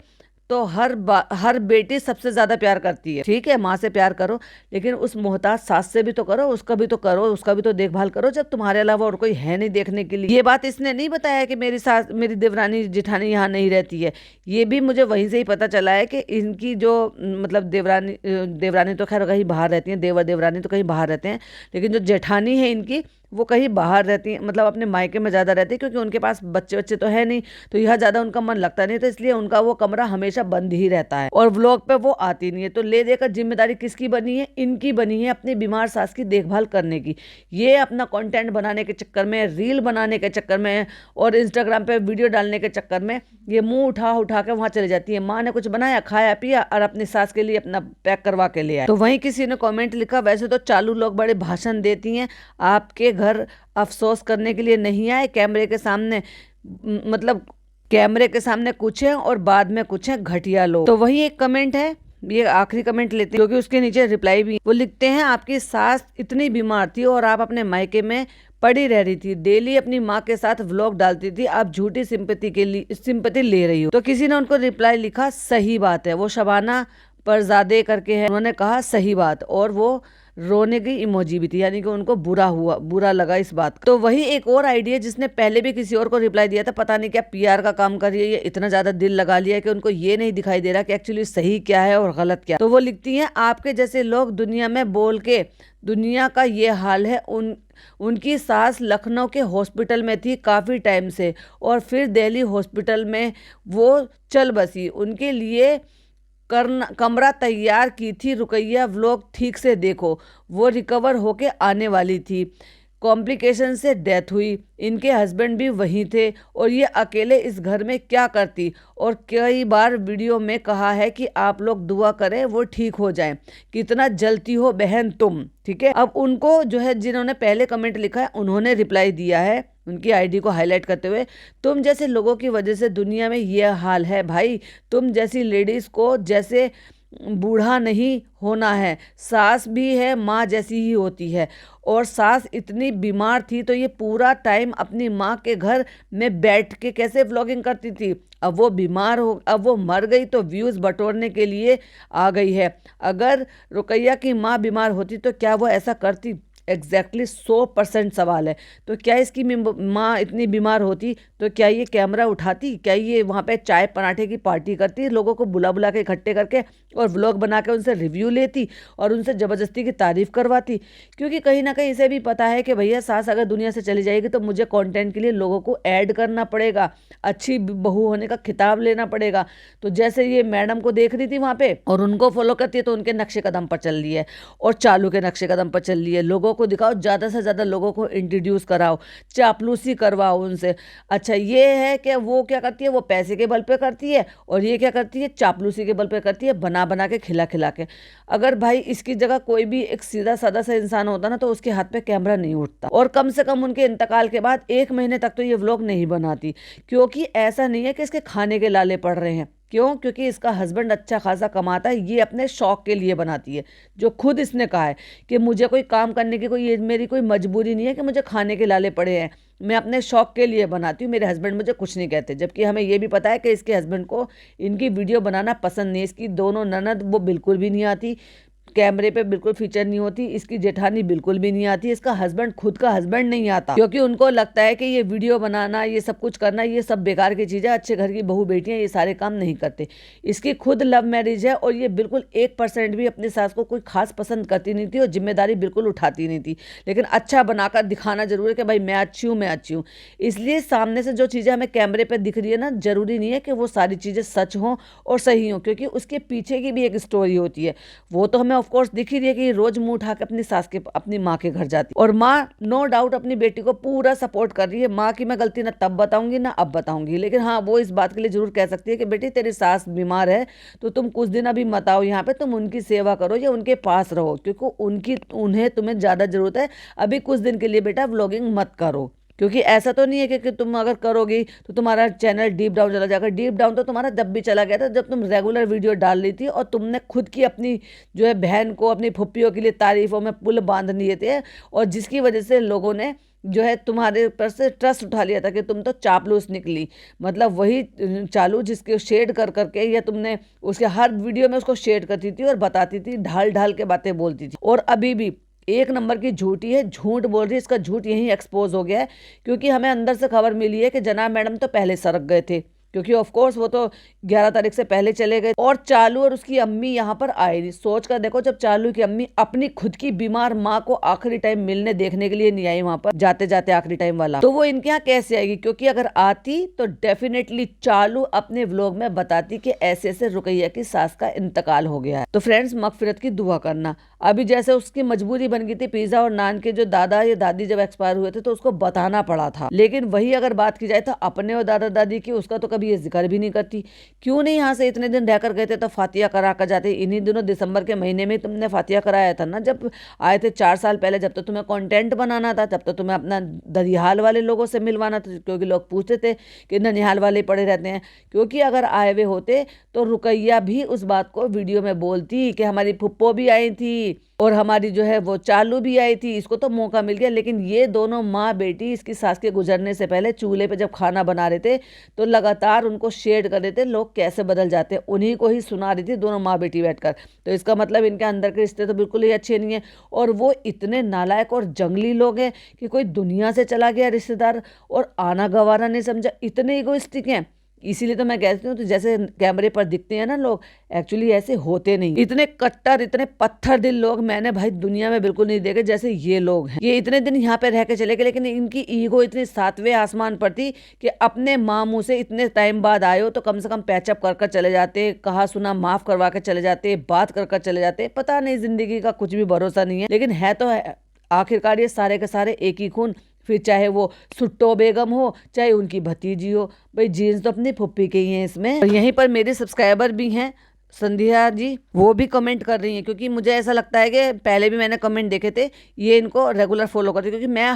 तो हर बेटी सबसे ज्यादा प्यार करती है। ठीक है, माँ से प्यार करो, लेकिन उस मोहताज सास से भी तो करो, उसका भी तो करो, उसका भी तो देखभाल करो, जब तुम्हारे अलावा और कोई है नहीं देखने के लिए। ये बात इसने नहीं बताया कि मेरी सास, मेरी देवरानी जिठानी यहाँ नहीं रहती है। ये भी मुझे वहीं से ही पता चला है कि इनकी जो मतलब देवरानी तो खैर कहीं बाहर रहती है, देवर देवरानी तो कहीं बाहर रहते हैं, लेकिन जो जेठानी है इनकी वो कहीं बाहर रहती है, मतलब अपने मायके में ज़्यादा रहती है, क्योंकि उनके पास बच्चे बच्चे तो है नहीं, तो यहाँ ज़्यादा उनका मन लगता नहीं, तो इसलिए उनका वो कमरा हमेशा बंद ही रहता है और व्लॉग पे वो आती नहीं है। तो ले देकर जिम्मेदारी किसकी बनी है? इनकी बनी है, अपनी बीमार सास की देखभाल करने की। ये अपना कंटेंट बनाने के चक्कर में, रील बनाने के चक्कर में और इंस्टाग्राम पे वीडियो डालने के चक्कर में ये मुंह उठा उठा के वहां चली जाती है। माँ ने कुछ बनाया, खाया पिया और अपनी सास के लिए अपना पैक करवा के ले आए। तो वहीं किसी ने कमेंट लिखा, वैसे तो चालू लोग बड़े भाषण देती हैं, आपके घर अफसोस करने के लिए नहीं आए, कैमरे के सामने मतलब कैमरे के सामने कुछ है और बाद में कुछ है, घटिया लोग। तो वही एक कमेंट है, ये आखिरी कमेंट लेते हैं क्योंकि उसके नीचे रिप्लाई भी। वो लिखते हैं, आपकी सास इतनी बीमार थी और आप अपने मायके में पड़ी रह रही थी, डेली अपनी माँ के साथ व्लॉग डालती थी, आप झूठी सिंपैथी ले रही हो। तो किसी ने उनको रिप्लाई लिखा, सही बात है। वो शबाना परजादे करके है, उन्होंने कहा सही बात, और वो रोने की इमोजी भी थी, यानी कि उनको बुरा लगा इस बात का। तो वही एक और आईडी है जिसने पहले भी किसी और को रिप्लाई दिया था, पता नहीं क्या पीआर का काम कर रही है, ये इतना ज्यादा दिल लगा लिया है कि उनको ये नहीं दिखाई दे रहा कि एक्चुअली सही क्या है और गलत क्या। तो वो लिखती हैं, आपके जैसे लोग दुनिया में बोल के दुनिया का ये हाल है। उनकी सास लखनऊ के हॉस्पिटल में थी काफ़ी टाइम से और फिर दिल्ली हॉस्पिटल में वो चल बसी, उनके लिए कमरा तैयार की थी। रुकैया व्लॉग ठीक से देखो, वो रिकवर होके आने वाली थी, कॉम्प्लिकेशन से डेथ हुई, इनके हस्बैंड भी वहीं थे और ये अकेले इस घर में क्या करती। और कई बार वीडियो में कहा है कि आप लोग दुआ करें वो ठीक हो जाएं, कितना जलती हो बहन तुम। ठीक है, अब उनको जो है जिन्होंने पहले कमेंट लिखा है उन्होंने रिप्लाई दिया है उनकी आईडी को हाईलाइट करते हुए, तुम जैसे लोगों की वजह से दुनिया में ये हाल है भाई, तुम जैसी लेडीज को जैसे बूढ़ा नहीं होना है, सास भी है माँ जैसी ही होती है, और सास इतनी बीमार थी तो ये पूरा टाइम अपनी माँ के घर में बैठ के कैसे व्लॉगिंग करती थी। अब वो बीमार हो, अब वो मर गई तो व्यूज़ बटोरने के लिए आ गई है। अगर रुकैया की माँ बीमार होती तो क्या वो ऐसा करती? एग्जैक्टली 100% सवाल है। तो क्या इसकी माँ इतनी बीमार होती तो क्या ये कैमरा उठाती? क्या ये वहाँ पे चाय पराठे की पार्टी करती, लोगों को बुला बुला के इकट्ठे करके और व्लॉग बना के उनसे रिव्यू लेती और उनसे ज़बरदस्ती की तारीफ़ करवाती? क्योंकि कहीं ना कहीं इसे भी पता है कि भैया सास अगर दुनिया से चली जाएगी तो मुझे कंटेंट के लिए लोगों को ऐड करना पड़ेगा, अच्छी बहू होने का खिताब लेना पड़ेगा। तो जैसे ये मैडम को देख रही थी वहाँ पे और उनको फॉलो करती है तो उनके नक्शे कदम पर चल रही है और चालू के नक्शे कदम पर चल रही है। लोगों को दिखाओ, ज़्यादा से ज़्यादा लोगों को इंट्रोड्यूस कराओ, चापलूसी करवाओ उनसे। अच्छा ये है कि वो क्या करती है, वो पैसे के बल पे करती है और ये क्या करती है, चापलूसी के बल पे करती है, बना बना के खिला खिला के। अगर भाई इसकी जगह कोई भी एक सीधा साधा सा इंसान होता ना तो उसके हाथ पे कैमरा नहीं उठता, और कम से कम उनके इंतकाल के बाद 1 महीने तक तो ये व्लॉग नहीं बनाती। क्योंकि ऐसा नहीं है कि इसके खाने के लाले पड़ रहे हैं, क्यों? क्योंकि इसका हस्बैंड अच्छा खासा कमाता है, ये अपने शौक के लिए बनाती है। जो खुद इसने कहा है कि मुझे कोई काम करने की कोई मेरी कोई मजबूरी नहीं है कि मुझे खाने के लाले पड़े हैं, मैं अपने शौक के लिए बनाती हूँ, मेरे हस्बैंड मुझे कुछ नहीं कहते। जबकि हमें ये भी पता है कि इसके हस्बैंड को इनकी वीडियो बनाना पसंद नहीं। इसकी दोनों ननद वो बिल्कुल भी नहीं आती, कैमरे पे बिल्कुल फीचर नहीं होती, इसकी जेठानी बिल्कुल भी नहीं आती, इसका हस्बैंड खुद का हस्बैंड नहीं आता, क्योंकि उनको लगता है कि ये वीडियो बनाना, ये सब कुछ करना, ये सब बेकार की चीज़ है, अच्छे घर की बहू बेटियां ये सारे काम नहीं करते। इसकी खुद लव मैरिज है और ये बिल्कुल 1% भी अपनी सास को कोई खास पसंद करती नहीं थी और जिम्मेदारी बिल्कुल उठाती नहीं थी, लेकिन अच्छा बनाकर दिखाना जरूर है कि भाई मैं अच्छी हूँ, मैं अच्छी हूँ। इसलिए सामने से जो चीज़ें हमें कैमरे पर दिख रही है ना, जरूरी नहीं है कि वो सारी चीज़ें सच हों और सही हों, क्योंकि उसके पीछे की भी एक स्टोरी होती है। वो तो हमें ऑफकोर्स दिख ही रही है कि रोज मुंह उठा के अपनी सास के अपनी माँ के घर जाती, और माँ नो डाउट अपनी बेटी को पूरा सपोर्ट कर रही है। माँ की मैं गलती ना तब बताऊंगी ना अब बताऊंगी, लेकिन हाँ वो इस बात के लिए जरूर कह सकती है कि बेटी तेरी सास बीमार है तो तुम कुछ दिन अभी मत आओ यहाँ पे, तुम उनकी सेवा करो या उनके पास रहो, क्योंकि उन्हें तुम्हें ज्यादा जरूरत है। अभी कुछ दिन के लिए बेटा व्लॉगिंग मत करो, क्योंकि ऐसा तो नहीं है कि तुम अगर करोगी तो तुम्हारा चैनल डीप डाउन चला जाएगा। डीप डाउन तो तुम्हारा जब भी चला गया था जब तुम रेगुलर वीडियो डाल रही थी और तुमने खुद की अपनी जो है बहन को, अपनी फुप्पियों के लिए तारीफों में पुल बांध लिए थे, और जिसकी वजह से लोगों ने जो है तुम्हारे ऊपर से ट्रस्ट उठा लिया था कि तुम तो चापलूस निकली। मतलब वही चालू जिसके शेड कर करके, या तुमने उसके हर वीडियो में उसको शेड करती थी और बताती थी, ढाल ढाल के बातें बोलती थी, और अभी भी एक नंबर की झूठी है, झूठ बोल रही है। इसका झूठ यही एक्सपोज हो गया है, क्योंकि हमें अंदर से खबर मिली है कि जनाब मैडम तो पहले सरक गए थे, क्योंकि ऑफ कोर्स वो तो 11 तारीख से पहले चले गए, और चालू और उसकी अम्मी यहाँ पर आए नहीं। सोच कर देखो, जब चालू की अम्मी अपनी खुद की बीमार माँ को आखिरी टाइम मिलने देखने के लिए नहीं आई वहां पर, जाते जाते आखिरी टाइम वाला, तो वो इनके यहाँ कैसे आएगी? क्योंकि अगर आती तो डेफिनेटली चालू अपने व्लॉग में बताती कि ऐसे ऐसे रुकैया की सास का इंतकाल हो गया है। तो फ्रेंड्स, मगफिरत की दुआ करना। अभी जैसे उसकी मजबूरी बन गई थी, पिज्जा और नान के जो दादा या दादी जब एक्सपायर हुए थे तो उसको बताना पड़ा था, लेकिन वही अगर बात की जाए तो अपने और दादा दादी की, उसका तो कभी ये जिक्र भी नहीं करती। क्यों नहीं? यहाँ से इतने दिन रहकर गए थे तो फातिया करा कर जाते। इन्हीं दिनों दिसंबर के महीने में तुमने फातिया कराया था ना, जब आए थे 4 साल पहले। जब तो तुम्हें कंटेंट बनाना था, तब तो तुम्हें अपना दरियाल वाले लोगों से मिलवाना था, क्योंकि लोग पूछते थे कि ननिहाल वाले पड़े रहते हैं। क्योंकि अगर आए हुए होते तो रुकैया भी उस बात को वीडियो में बोलती कि हमारी फुप्पो भी आई थी और हमारी जो है वो चालू भी आई थी, इसको तो मौका मिल गया। लेकिन ये दोनों माँ बेटी इसकी सास के गुजरने से पहले चूल्हे पे जब खाना बना रहे थे तो लगातार उनको शेयर कर रहे थे लोग कैसे बदल जाते हैं, उन्हीं को ही सुना रही थी दोनों माँ बेटी बैठकर। तो इसका मतलब इनके अंदर के रिश्ते तो बिल्कुल ही अच्छे नहीं है, और वो इतने नालायक और जंगली लोग हैं कि कोई दुनिया से चला गया रिश्तेदार और आना गवारा नहीं समझा, इतने इगोइस्टिक हैं। इसीलिए तो मैं कहती हूँ, तो जैसे कैमरे पर दिखते हैं ना लोग, एक्चुअली ऐसे होते नहीं। इतने कट्टर, इतने पत्थर दिल लोग मैंने भाई दुनिया में बिल्कुल नहीं देखे जैसे ये लोग हैं। ये इतने दिन यहाँ पे रह के चले गए, लेकिन इनकी ईगो इतनी 7वें आसमान पर थी कि अपने मामू से इतने टाइम बाद आए हो तो कम से कम पैचअप कर चले जाते, कहा सुना माफ करवा के चले जाते, बात कर चले जाते। पता नहीं, जिंदगी का कुछ भी भरोसा नहीं है, लेकिन है तो है। आखिरकार ये सारे के सारे एक ही खून, फिर चाहे वो सुट्टो बेगम हो, चाहे उनकी भतीजी हो, भाई जीन्स तो अपनी फुप्पी के ही हैं इसमें। और यहीं पर मेरे सब्सक्राइबर भी हैं, संध्या जी, वो भी कमेंट कर रही हैं, क्योंकि मुझे ऐसा लगता है कि पहले भी मैंने कमेंट देखे थे, ये इनको रेगुलर फॉलो करती, क्योंकि मैं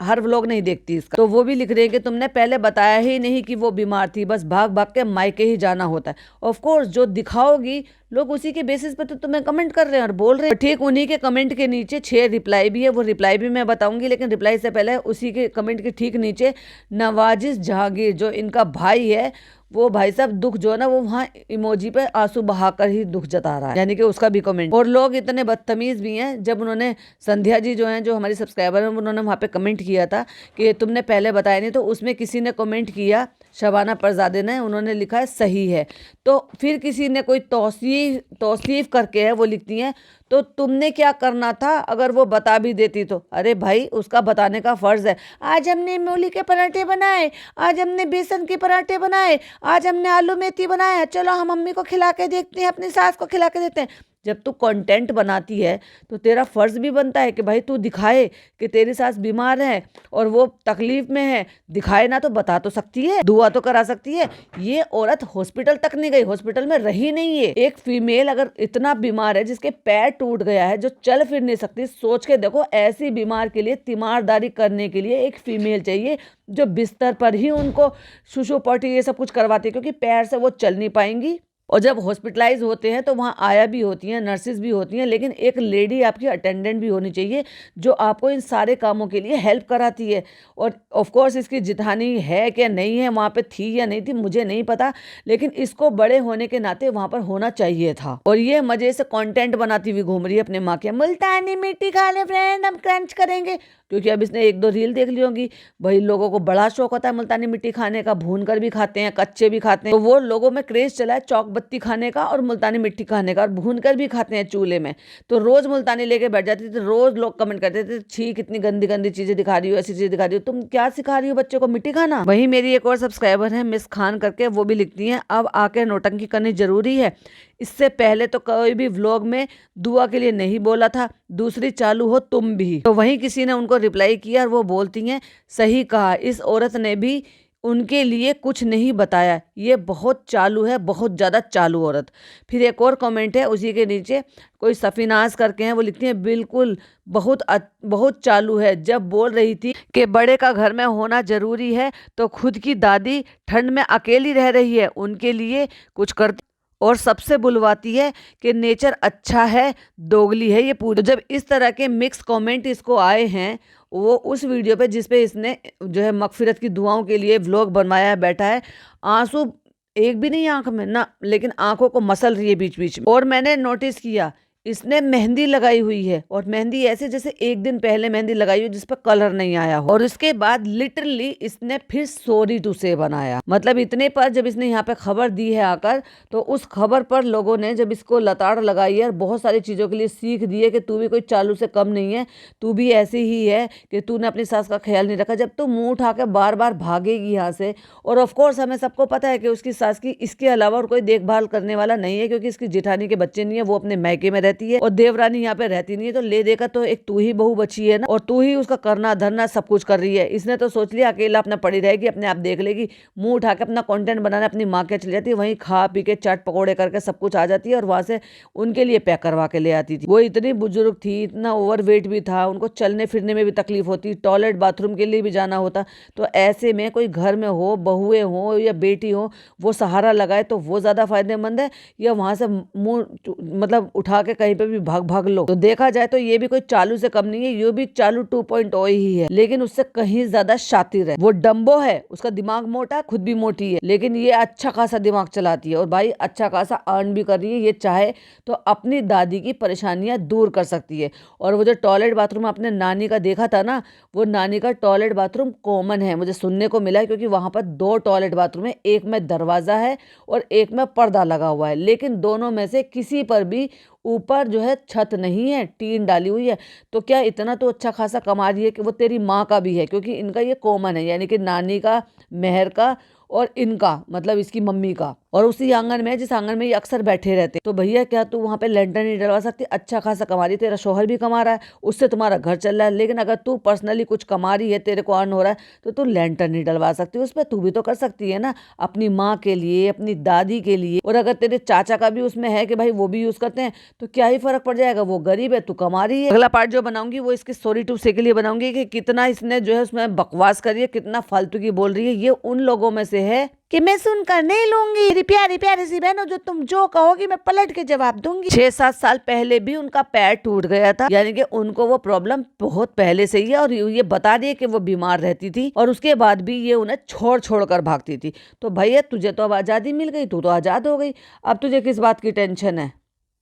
हर व्लॉग नहीं देखती इसका। तो वो भी लिख रहे हैं कि तुमने पहले बताया ही नहीं कि वो बीमार थी, बस भाग भाग के मायके ही जाना होता है। ऑफ कोर्स जो दिखाओगी लोग उसी के बेसिस पे तो तुम्हें कमेंट कर रहे हैं और बोल रहे हैं। ठीक उन्हीं के कमेंट के नीचे 6 रिप्लाई भी है, वो रिप्लाई भी मैं बताऊंगी, लेकिन रिप्लाई से पहले उसी के कमेंट के ठीक नीचे नवाजिश जहांगीर जो इनका भाई है, वो भाई साहब दुख जो है ना, वो वहाँ इमोजी पे आंसू बहाकर ही दुख जता रहा है, यानी कि उसका भी कमेंट। और लोग इतने बदतमीज भी हैं, जब उन्होंने संध्या जी जो हैं, जो हमारी सब्सक्राइबर हैं, उन्होंने वहाँ पे कमेंट किया था कि तुमने पहले बताया नहीं, तो उसमें किसी ने कमेंट किया, शबाना परजादे ने, उन्होंने लिखा है सही है। तो फिर किसी ने कोई तौसीफ करके है वो लिखती हैं, तो तुमने क्या करना था अगर वो बता भी देती तो? अरे भाई, उसका बताने का फर्ज है। आज हमने मूली के पराठे बनाए, आज हमने बेसन के पराठे बनाए, आज हमने आलू मेथी बनाया, चलो हम मम्मी को खिला के देखते हैं, अपनी सास को खिला के देते हैं। जब तू कंटेंट बनाती है तो तेरा फर्ज भी बनता है कि भाई तू दिखाए कि तेरी सास बीमार है और वो तकलीफ में है। दिखाए ना तो बता तो सकती है, दुआ तो करा सकती है। ये औरत हॉस्पिटल तक नहीं गई, हॉस्पिटल में रही नहीं है। एक फीमेल अगर इतना बीमार है, जिसके पैर टूट गया है, जो चल फिर नहीं सकती, सोच के देखो, ऐसी बीमार के लिए तीमारदारी करने के लिए एक फीमेल चाहिए जो बिस्तर पर ही उनको सुसु पॉटी ये सब कुछ करवाती है, क्योंकि पैर से वो चल नहीं पाएंगी। और जब हॉस्पिटलाइज होते हैं तो वहाँ आया भी होती हैं, नर्सेज भी होती हैं, लेकिन एक लेडी आपकी अटेंडेंट भी होनी चाहिए जो आपको इन सारे कामों के लिए हेल्प कराती है। और ऑफ कोर्स इसकी जिठानी है क्या नहीं है, वहाँ पे थी या नहीं थी मुझे नहीं पता, लेकिन इसको बड़े होने के नाते वहाँ पर होना चाहिए था। और ये मजे से कंटेंट बनाती हुई घूम रही है अपने माँ के, मुल्तानी मिट्टी खा ले फ्रेंड, हम क्रंच करेंगे, क्योंकि अब इसने 1-2 रील देख ली होंगी। वही लोगों को बड़ा शौक होता है मुल्तानी मिट्टी खाने का, भून कर भी खाते हैं, कच्चे भी खाते हैं। तो वो लोगों में क्रेज चला है चौक बत्ती खाने का और मुल्तानी मिट्टी खाने का, और भून कर भी खाते हैं चूल्हे में। तो रोज मुल्तानी लेके बैठ जाती थी, रोज लोग कमेंट करते थे, छी कितनी गंदी गंदी चीजें दिखा रही हो, ऐसी चीजें दिखा रही हो, तुम क्या सिखा रही हो बच्चों को मिट्टी खाना। वही मेरी एक और सब्सक्राइबर है मिस खान करके, वो भी लिखती हैं, अब आके नौटंकी करनी जरूरी है, इससे पहले तो कोई भी व्लॉग में दुआ के लिए नहीं बोला था, दूसरी चालू हो तुम भी। तो वहीं किसी ने उनको रिप्लाई किया और वो बोलती हैं, सही कहा, इस औरत ने भी उनके लिए कुछ नहीं बताया, ये बहुत चालू है, बहुत ज़्यादा चालू औरत। फिर एक और कमेंट है उसी के नीचे, कोई सफीनाज करके हैं, वो लिखती हैं, बिल्कुल बहुत चालू है, जब बोल रही थी कि बड़े का घर में होना जरूरी है तो खुद की दादी ठंड में अकेली रह रही है, उनके लिए कुछ करती और सबसे बुलवाती है कि नेचर अच्छा है, दोगली है ये पूरी। जब इस तरह के मिक्स कमेंट इसको आए हैं वो उस वीडियो पे जिसपे इसने जो है मगफिरत की दुआओं के लिए व्लॉग बनवाया बैठा है, आंसू एक भी नहीं आंख में ना, लेकिन आंखों को मसल रही है बीच बीच में। और मैंने नोटिस किया इसने मेहंदी लगाई हुई है, और मेहंदी ऐसे जैसे एक दिन पहले मेहंदी लगाई हो जिस पर कलर नहीं आया हो। और उसके बाद लिटरली इसने फिर सॉरी टू से बनाया। मतलब इतने पर जब इसने यहाँ पे खबर दी है आकर, तो उस खबर पर लोगों ने जब इसको लताड़ लगाई है और बहुत सारी चीजों के लिए सीख दी है कि तू भी कोई चालू से कम नहीं है, तू भी ऐसी ही है कि तूने अपनी सास का ख्याल नहीं रखा। जब तू मुंह उठा के बार बार भागेगी यहाँ से, और ऑफकोर्स हमें सबको पता है कि उसकी सास की इसके अलावा और कोई देखभाल करने वाला नहीं है, क्योंकि इसकी जेठानी के बच्चे नहीं है, वो अपने मैके में रहती है और देवरानी यहाँ पे रहती नहीं है। तो ले देकर तो एक तू ही बहू बची है ना, और तू ही उसका करना धरना सब कुछ कर रही है। इसने तो सोच लिया अकेला अपना पड़ी रहेगी, अपने आप देख लेगी, मुंह उठा के अपना कंटेंट बनाने अपनी माँ के चली जाती है, वहीं खा पी के चाट पकौड़े करके सब कुछ आ जाती है, और वहां से उनके लिए पैक करवा के ले आती थी। वो इतनी बुजुर्ग थी, इतना ओवरवेट भी था, उनको चलने फिरने में भी तकलीफ होती, टॉयलेट बाथरूम के लिए भी जाना होता। तो ऐसे में कोई घर में हो, बहुएं हो या बेटी हो, वो सहारा लगाए तो वो ज्यादा फायदेमंद है, या वहां से मुंह मतलब उठा के कहीं पे भी भाग भाग लो। तो देखा जाए तो ये भी कोई चालू से कम नहीं है, ये भी चालू 2.0 ही है, लेकिन उससे कहीं ज्यादा शातिर है। वो डम्बो है, उसका दिमाग मोटा, खुद भी मोटी है, लेकिन ये अच्छा खासा दिमाग चलाती है, और भाई अच्छा खासा अर्न भी कर रही है। ये चाहे तो अपनी दादी की परेशानियां दूर कर सकती है। और वो जो टॉयलेट बाथरूम आपने नानी का देखा था ना, वो नानी का टॉयलेट बाथरूम कॉमन है, मुझे सुनने को मिला है, क्योंकि वहां पर 2 टॉयलेट बाथरूम है, एक में दरवाजा है और एक में पर्दा लगा हुआ है, लेकिन दोनों में से किसी पर भी ऊपर जो है छत नहीं है, टीन डाली हुई है। तो क्या इतना तो अच्छा खासा कमा रही है कि वो तेरी माँ का भी है, क्योंकि इनका ये कॉमन है, यानी कि नानी का, मेहर का और इनका, मतलब इसकी मम्मी का, और उसी आंगन में जिस आंगन में ये अक्सर बैठे रहते। तो भैया क्या तू वहां पे लेंटर नहीं डलवा सकती? अच्छा खासा कमा रही है, तेरा शोहर भी कमा रहा है, उससे तुम्हारा घर चल रहा है, लेकिन अगर तू पर्सनली कुछ कमा रही है, तेरे को अर्न हो रहा है, तो तू लेंटर नहीं डलवा सकती उस पर? तू भी तो कर सकती है ना, अपनी माँ के लिए, अपनी दादी के लिए। और अगर तेरे चाचा का भी उसमें है कि भाई वो भी यूज करते हैं, तो क्या ही फर्क पड़ जाएगा, वो गरीब है, तू कमा रही है। अगला पार्ट जो बनाऊंगी वो इसके सॉरी टू से के लिए बनाऊंगी कि कितना इसने जो है उसमें बकवास करी है, कितना फालतू की बोल रही है। ये उन लोगों में से है कि मैं सुनकर नहीं लूंगी, मेरी प्यारी प्यारी सी बहनों, जो तुम जो कहोगी मैं पलट के जवाब दूंगी। 6-7 साल पहले भी उनका पैर टूट गया था, यानी कि उनको वो प्रॉब्लम बहुत पहले से ही है, और ये बता दिए कि वो बीमार रहती थी, और उसके बाद भी ये उन्हें छोड़ छोड़ कर भागती थी। तो भैया तुझे तो अब आजादी मिल गई, तू तो आजाद हो गई, अब तुझे किस बात की टेंशन है?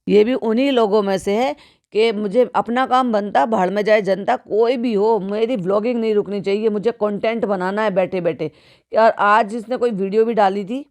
ये भी उन्हीं लोगों में से है कि मुझे अपना काम बनता, भाड़ में जाए जनता, कोई भी हो, मेरी व्लॉगिंग नहीं रुकनी चाहिए, मुझे कंटेंट बनाना है बैठे बैठे। और आज इसने कोई वीडियो भी डाली थी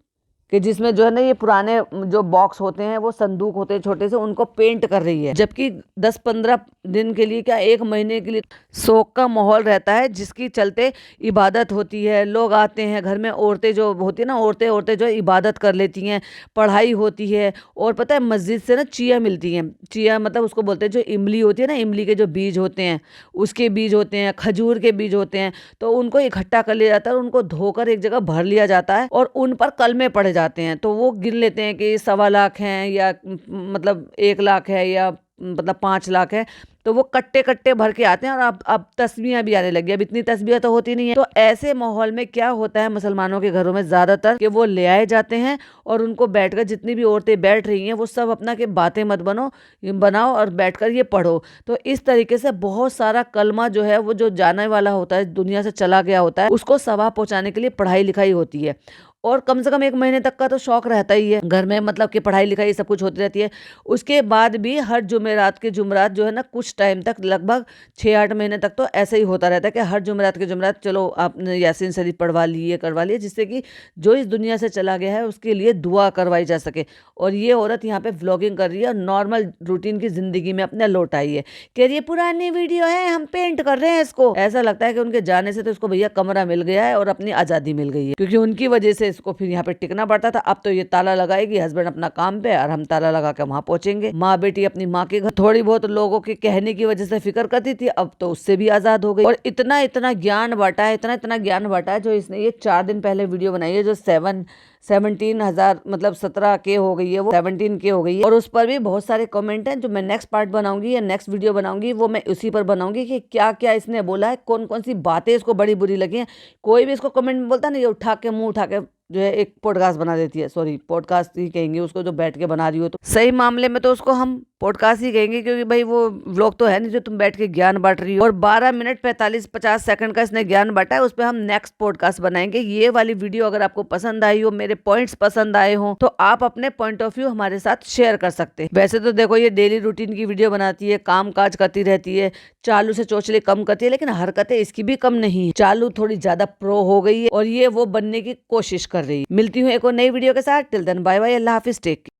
कि जिसमें जो है ना, ये पुराने जो बॉक्स होते हैं, वो संदूक होते हैं छोटे से, उनको पेंट कर रही है, जबकि 10-15 दिन के लिए, क्या 1 महीने के लिए शौक का माहौल रहता है, जिसकी चलते इबादत होती है, लोग आते हैं घर में, औरतें जो होती है ना, औरतें जो है इबादत कर लेती हैं, पढ़ाई होती है। और पता है मस्जिद से ना चिया मिलती हैं, चिया मतलब उसको बोलते हैं जो इमली होती है ना, इमली के जो बीज होते हैं, उसके बीज होते हैं, खजूर के बीज होते हैं, तो उनको इकट्ठा कर लिया जाता है, और उनको धोकर एक जगह भर लिया जाता है, और उन पर कलमे पड़े जाते हैं। तो वो गिन लेते हैं कि 1.25 लाख हैं, या मतलब 1 लाख है, या मतलब 5 लाख है। तो वो कट्टे कट्टे भर के आते हैं, और अब तस्बीहां भी आने लगी। अब इतनी तस्बीहां तो होती नहीं है। तो ऐसे माहौल में क्या होता है मुसलमानों के घरों में ज्यादातर, कि वो ले आए जाते हैं, और उनको बैठकर, जितनी भी औरतें बैठ रही हैं, वो सब अपना के बातें मत बनाओ और बैठकर ये पढ़ो। तो इस तरीके से बहुत सारा कलमा जो है, वो जो जाने वाला होता है, दुनिया से चला गया होता है, उसको सवाब पहुंचाने के लिए पढ़ाई लिखाई होती है। और कम से कम 1 महीने तक का तो शौक रहता ही है घर में, मतलब कि पढ़ाई लिखाई सब कुछ होती रहती है। उसके बाद भी हर जुमेरात के जुमरात जो है ना, कुछ टाइम तक, लगभग 6-8 महीने तक तो ऐसे ही होता रहता है कि हर जुमेरात के जुमरात चलो आपने यासीन शरीफ पढ़वा लिए, करवा लिए, जिससे कि जो इस दुनिया से चला गया है उसके लिए दुआ करवाई जा सके। और ये औरत यहाँ पे व्लॉगिंग कर रही है, और नॉर्मल रूटीन की जिंदगी में अपने लौट आई है, कह रही है पुरानी वीडियो है, हम पेंट कर रहे हैं इसको। ऐसा लगता है कि उनके जाने से तो उसको भैया कमरा मिल गया है और अपनी आजादी मिल गई है, क्योंकि उनकी वजह से इसको फिर यहाँ पे टिकना पड़ता था। अब तो ये ताला लगाएगी हस्बैंड अपना काम पे, और हम ताला लगा के वहां पहुंचेंगे। माँ बेटी अपनी माँ के घर। थोड़ी बहुत लोगों के कहने की वजह से फिक्र करती थी, अब तो उससे भी आजाद हो गई। और इतना इतना ज्ञान बांटा है, इतना इतना ज्ञान बांटा है, जो इसने ये 4 दिन पहले वीडियो बनाई है, जो 17,000 मतलब 17K हो गई है, वो 17K हो गई है। और उस पर भी बहुत सारे कमेंट हैं, जो मैं नेक्स्ट पार्ट बनाऊंगी या नेक्स्ट वीडियो बनाऊंगी, वो मैं उसी पर बनाऊंगी कि क्या क्या इसने बोला है, कौन कौन सी बातें इसको बड़ी बुरी लगी हैं। कोई भी इसको कमेंट में बोलता नहीं, ये उठा के मुंह उठा के जो है एक पॉडकास्ट बना देती है, सॉरी पॉडकास्ट ही कहेंगे उसको, जो बैठ के बना रही हो। तो सही मामले में तो उसको हम पॉडकास्ट ही कहेंगे, क्योंकि भाई वो व्लॉग तो है नहीं जो तुम बैठ के ज्ञान बांट रही हो। और 12 मिनट 45-50 सेकंड का इसने ज्ञान बांटा है, उस पर हम नेक्स्ट पॉडकास्ट बनाएंगे। ये वाली वीडियो अगर आपको पसंद आई हो, मेरे पॉइंट्स पसंद आए हो, तो आप अपने पॉइंट ऑफ व्यू हमारे साथ शेयर कर सकते हैं। वैसे तो देखो ये डेली रूटीन की वीडियो बनाती है, काम काज करती रहती है, चालू से चोचले कम करती है, लेकिन हरकतें इसकी भी कम नहीं है। चालू थोड़ी ज्यादा प्रो हो गई है और ये वो बनने की कोशिश कर रही है। मिलती हूँ एक और नई वीडियो के साथ। टिल देन बाय बाय, अल्लाह हाफिज, टेक केयर।